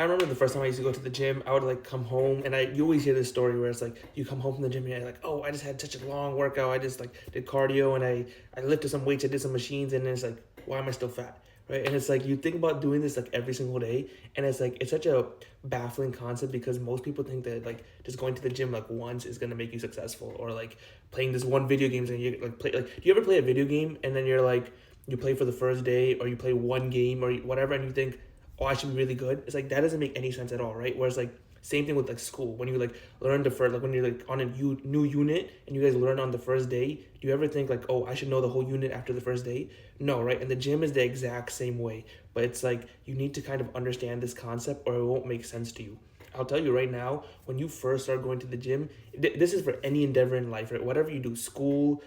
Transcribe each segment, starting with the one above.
I remember the first time I used to go to the gym, I would like come home and you always hear this story where it's like you come home from the gym and you're like, oh, I just had such a long workout. I just like did cardio and I lifted some weights, I did some machines, and then it's like, why am I still fat? Right? And it's like you think about doing this like every single day, and it's like it's such a baffling concept because most people think that like just going to the gym like once is gonna make you successful, or like playing this one video games and you like play like do you ever play a video game and then you're like you play for the first day or you play one game or whatever and you think, oh, I should be really good. It's like that doesn't make any sense at all, right? Whereas like same thing with like school. When you like learn the first, like when you're like on a new unit and you guys learn on the first day, do you ever think like, oh, I should know the whole unit after the first day? No, right? And the gym is the exact same way. But it's like you need to kind of understand this concept or it won't make sense to you. I'll tell you right now, when you first start going to the gym, this is for any endeavor in life, right? Whatever you do, school,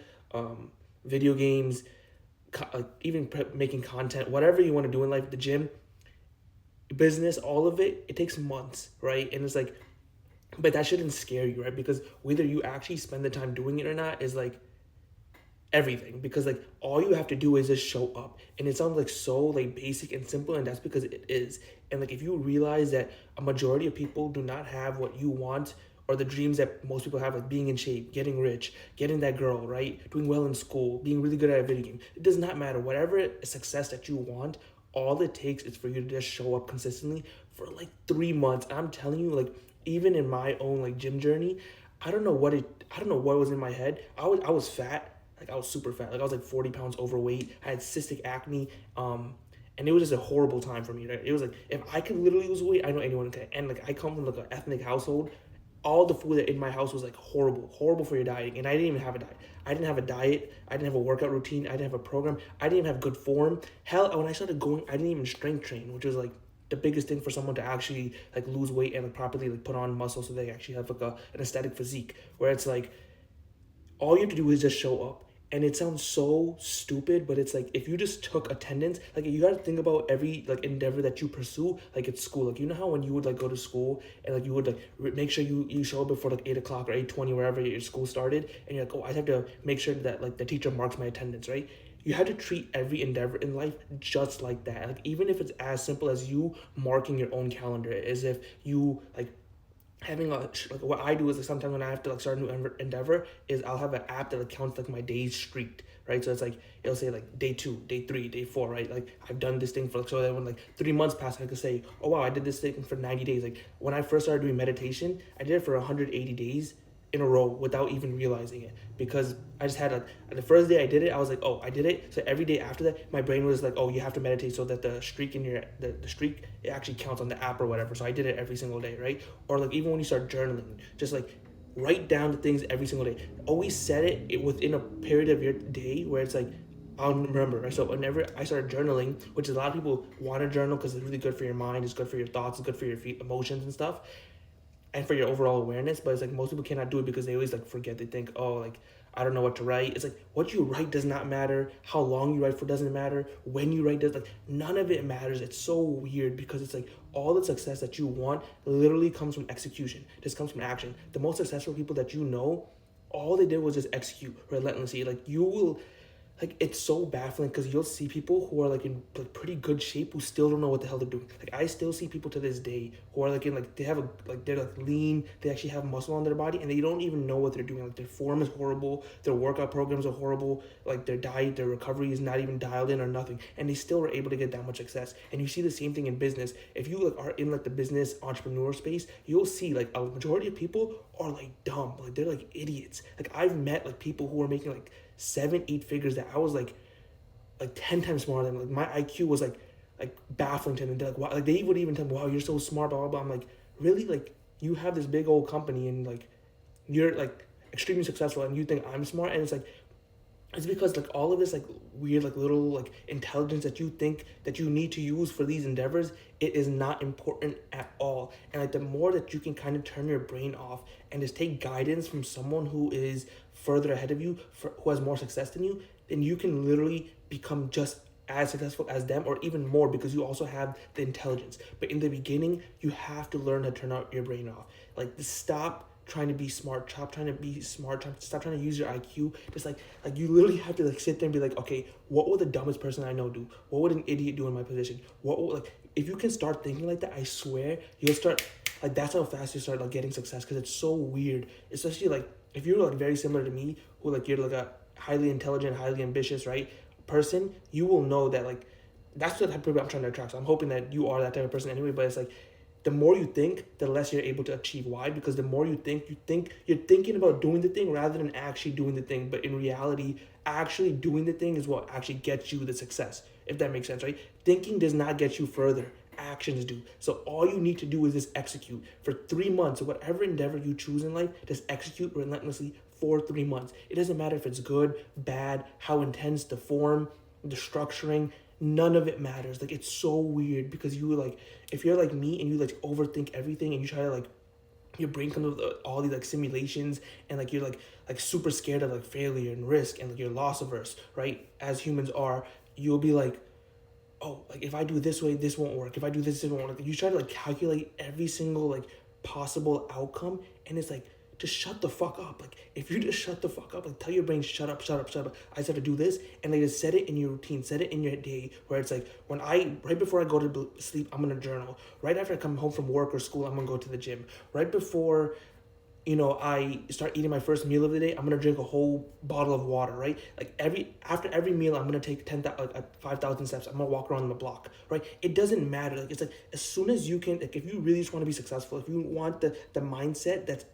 video games, even making content, whatever you want to do in life, the gym, business, all of it, it takes months, right? And it's like, but that shouldn't scare you, right? Because whether you actually spend the time doing it or not is like everything. Because like all you have to do is just show up, and it sounds like so like basic and simple, and that's because it is. And like if you realize that a majority of people do not have what you want or the dreams that most people have, like being in shape, getting rich, getting that girl, right? Doing well in school, being really good at a video game. It does not matter. Whatever success that you want, all it takes is for you to just show up consistently for like 3 months. I'm telling you, like even in my own like gym journey, I don't know what was in my head. I was fat. Like I was super fat. Like I was like 40 pounds overweight. I had cystic acne. And it was just a horrible time for me. Right? It was like if I could literally lose weight, I know anyone can. And like I come from like an ethnic household, all the food that in my house was like horrible, horrible for your dieting. And I didn't even have a diet. I didn't have a diet. I didn't have a workout routine. I didn't have a program. I didn't even have good form. Hell, when I started going, I didn't even strength train, which was like the biggest thing for someone to actually like lose weight and like properly like put on muscle so they actually have like an aesthetic physique. Where it's like all you have to do is just show up. And it sounds so stupid, but it's like if you just took attendance, like you gotta think about every like endeavor that you pursue, like at school. Like you know how when you would like go to school and like you would like make sure you show up before like 8 o'clock or 8:20 wherever your school started, and you're like, oh, I have to make sure that like the teacher marks my attendance, right? You have to treat every endeavor in life just like that. Like even if it's as simple as you marking your own calendar, as if you like having a like what I do is like sometimes when I have to like start a new endeavor is I'll have an app that like counts like my days streaked, right? So it's like it'll say like day 2, day 3, day 4, right? Like I've done this thing for like so that when like 3 months pass, I could say, oh wow, I did this thing for 90 days. Like when I first started doing meditation, I did it for 180 days in a row without even realizing it, because I just had like the first day I did it, I was like, oh, I did it. So every day after that, my brain was like, oh, you have to meditate so that the streak in your the streak, it actually counts on the app or whatever. So I did it every single day, right? Or like even when you start journaling, just like write down the things every single day. Always set it within a period of your day where it's like I'll remember, right? So whenever I started journaling, which is a lot of people want to journal because it's really good for your mind, it's good for your thoughts, it's good for your emotions and stuff, and for your overall awareness. But it's like most people cannot do it because they always like forget. They think, oh, like I don't know what to write. It's like what you write does not matter. How long you write for doesn't matter. When you write does, like none of it matters. It's so weird because it's like all the success that you want literally comes from execution. This comes from action. The most successful people that you know, all they did was just execute relentlessly. Like you will, like it's so baffling because you'll see people who are like in like pretty good shape who still don't know what the hell they're doing. Like I still see people to this day who are like in like they have a like they're like lean, they actually have muscle on their body and they don't even know what they're doing. Like their form is horrible, their workout programs are horrible, like their diet, their recovery is not even dialed in or nothing, and they still are able to get that much success. And you see the same thing in business. If you like are in like the business entrepreneur space, you'll see like a majority of people are like dumb, like they're like idiots. Like I've met like people who are making like 7, 8 figures that I was like 10 times smarter than. Like my IQ was like baffling to them. They're like, wow, like they would even tell me, wow, you're so smart, blah blah blah. I'm like, really? Like you have this big old company and like you're like extremely successful and you think I'm smart? And it's like it's because like all of this like weird like little like intelligence that you think that you need to use for these endeavors, it is not important at all. And like the more that you can kind of turn your brain off and just take guidance from someone who is further ahead of you, who has more success than you, then you can literally become just as successful as them or even more because you also have the intelligence. But in the beginning, you have to learn to turn out your brain off. Like stop trying to be smart, stop trying to be smart, stop trying to use your IQ. Just like you literally have to like sit there and be like, okay, what would the dumbest person I know do? What would an idiot do in my position? What would like if you can start thinking like that, I swear you'll start like that's how fast you start like getting success because it's so weird. Especially like if you're like very similar to me, who like you're like a highly intelligent, highly ambitious, right, person, you will know that like that's the type of people I'm trying to attract. So I'm hoping that you are that type of person anyway. But it's like the more you think, the less you're able to achieve. Why? Because the more you think you're thinking about doing the thing rather than actually doing the thing. But in reality, actually doing the thing is what actually gets you the success. If that makes sense, right? Thinking does not get you further. Actions do. So all you need to do is just execute for 3 months or whatever endeavor you choose in life. Just execute relentlessly for 3 months. It doesn't matter if it's good, bad, how intense the form, the structuring, none of it matters. Like it's so weird because you like if you're like me and you like overthink everything and you try to like your brain comes with all these like simulations and like you're like super scared of like failure and risk and like you're loss averse, right? As humans are, you'll be like, oh, like if I do this way, this won't work. If I do this, it won't work. You try to like calculate every single like possible outcome, and it's like just shut the fuck up. Like if you just shut the fuck up, like tell your brain shut up, shut up, shut up. I just have to do this, and like just set it in your routine, set it in your day. Where it's like when I right before I go to sleep, I'm gonna journal. Right after I come home from work or school, I'm gonna go to the gym. Right before I start eating my first meal of the day, I'm gonna drink a whole bottle of water, right? Like after every meal, I'm gonna take 5,000 steps. I'm gonna walk around the block, right? It doesn't matter. Like it's like as soon as you can, like if you really just want to be successful, if you want the mindset that's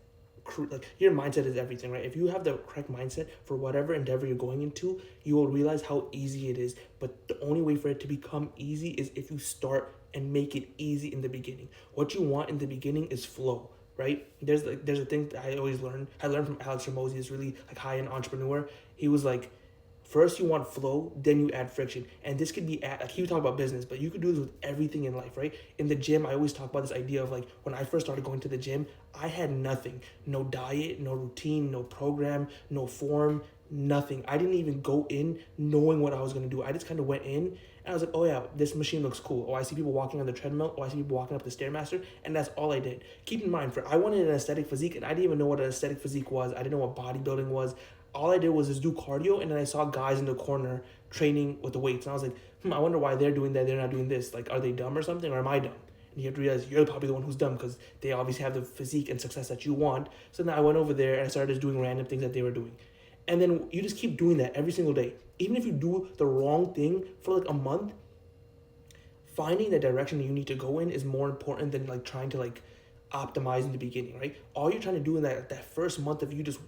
like your mindset is everything, right? If you have the correct mindset for whatever endeavor you're going into, you will realize how easy it is. But the only way for it to become easy is if you start and make it easy in the beginning. What you want in the beginning is flow, right? There's a thing that I always learned. I learned from Alex Ramosi, this really like high-end entrepreneur. He was like, first you want flow, then you add friction. And this could be like he was talking about business, but you could do this with everything in life, right? In the gym, I always talk about this idea of like when I first started going to the gym, I had nothing. No diet, no routine, no program, no form, nothing. I didn't even go in knowing what I was gonna do. I just kind of went in and I was like, oh yeah, this machine looks cool. Oh, I see people walking on the treadmill. Oh, I see people walking up the Stairmaster. And that's all I did. Keep in mind, I wanted an aesthetic physique and I didn't even know what an aesthetic physique was. I didn't know what bodybuilding was. All I did was just do cardio, and then I saw guys in the corner training with the weights, and I was like, I wonder why they're doing that, they're not doing this. Like, are they dumb or something, or am I dumb? And you have to realize you're probably the one who's dumb because they obviously have the physique and success that you want. So then I went over there and I started just doing random things that they were doing. And then you just keep doing that every single day. Even if you do the wrong thing for like a month, finding the direction that you need to go in is more important than like trying to like optimize in the beginning, right? All you're trying to do in that first month of you just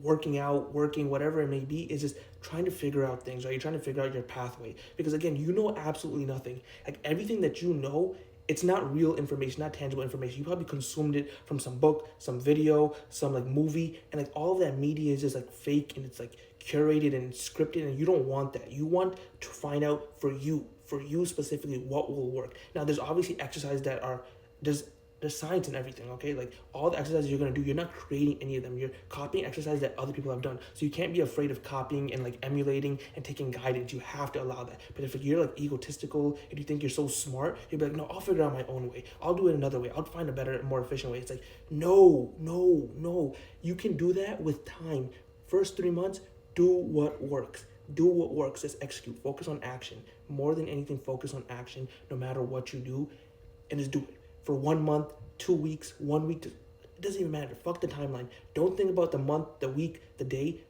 working out, working, whatever it may be, is just trying to figure out things, right? You're trying to figure out your pathway. Because again, you know absolutely nothing. Like everything that you know, it's not real information, not tangible information. You probably consumed it from some book, some video, some like movie, and like all of that media is just like fake and it's like curated and scripted, and you don't want that. You want to find out for you specifically what will work. Now, there's obviously exercises that are there's science in everything, okay? Like all the exercises you're gonna do, you're not creating any of them. You're copying exercises that other people have done. So you can't be afraid of copying and like emulating and taking guidance. You have to allow that. But if you're like egotistical and you think you're so smart, you'll be like, no, I'll figure it out my own way. I'll do it another way. I'll find a better, more efficient way. It's like, no. You can do that with time. First 3 months, do what works. Do what works. Just execute. Focus on action. More than anything, focus on action no matter what you do, and just do it. For 1 month, 2 weeks, 1 week, it doesn't even matter. Fuck the timeline. Don't think about the month, the week, the day,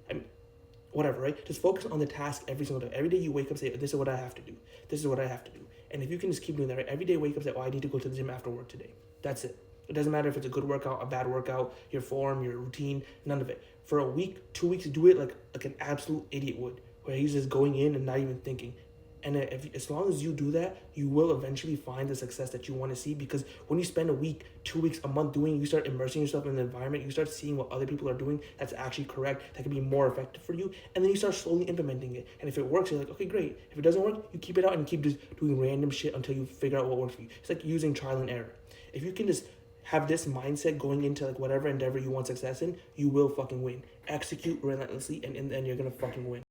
whatever, right? Just focus on the task every single day. Every day you wake up, say, this is what I have to do. This is what I have to do. And if you can just keep doing that, right? Every day wake up, say, oh, I need to go to the gym after work today. That's it. It doesn't matter if it's a good workout, a bad workout, your form, your routine, none of it. For a week, 2 weeks, do it like an absolute idiot would, where he's just going in and not even thinking. And as long as you do that, you will eventually find the success that you want to see. Because when you spend a week, 2 weeks, a month doing, you start immersing yourself in the environment, you start seeing what other people are doing that's actually correct, that can be more effective for you. And then you start slowly implementing it. And if it works, you're like, okay, great. If it doesn't work, you keep it out and keep just doing random shit until you figure out what works for you. It's like using trial and error. If you can just have this mindset going into like whatever endeavor you want success in, you will fucking win. Execute relentlessly, and in the end, you're gonna fucking win.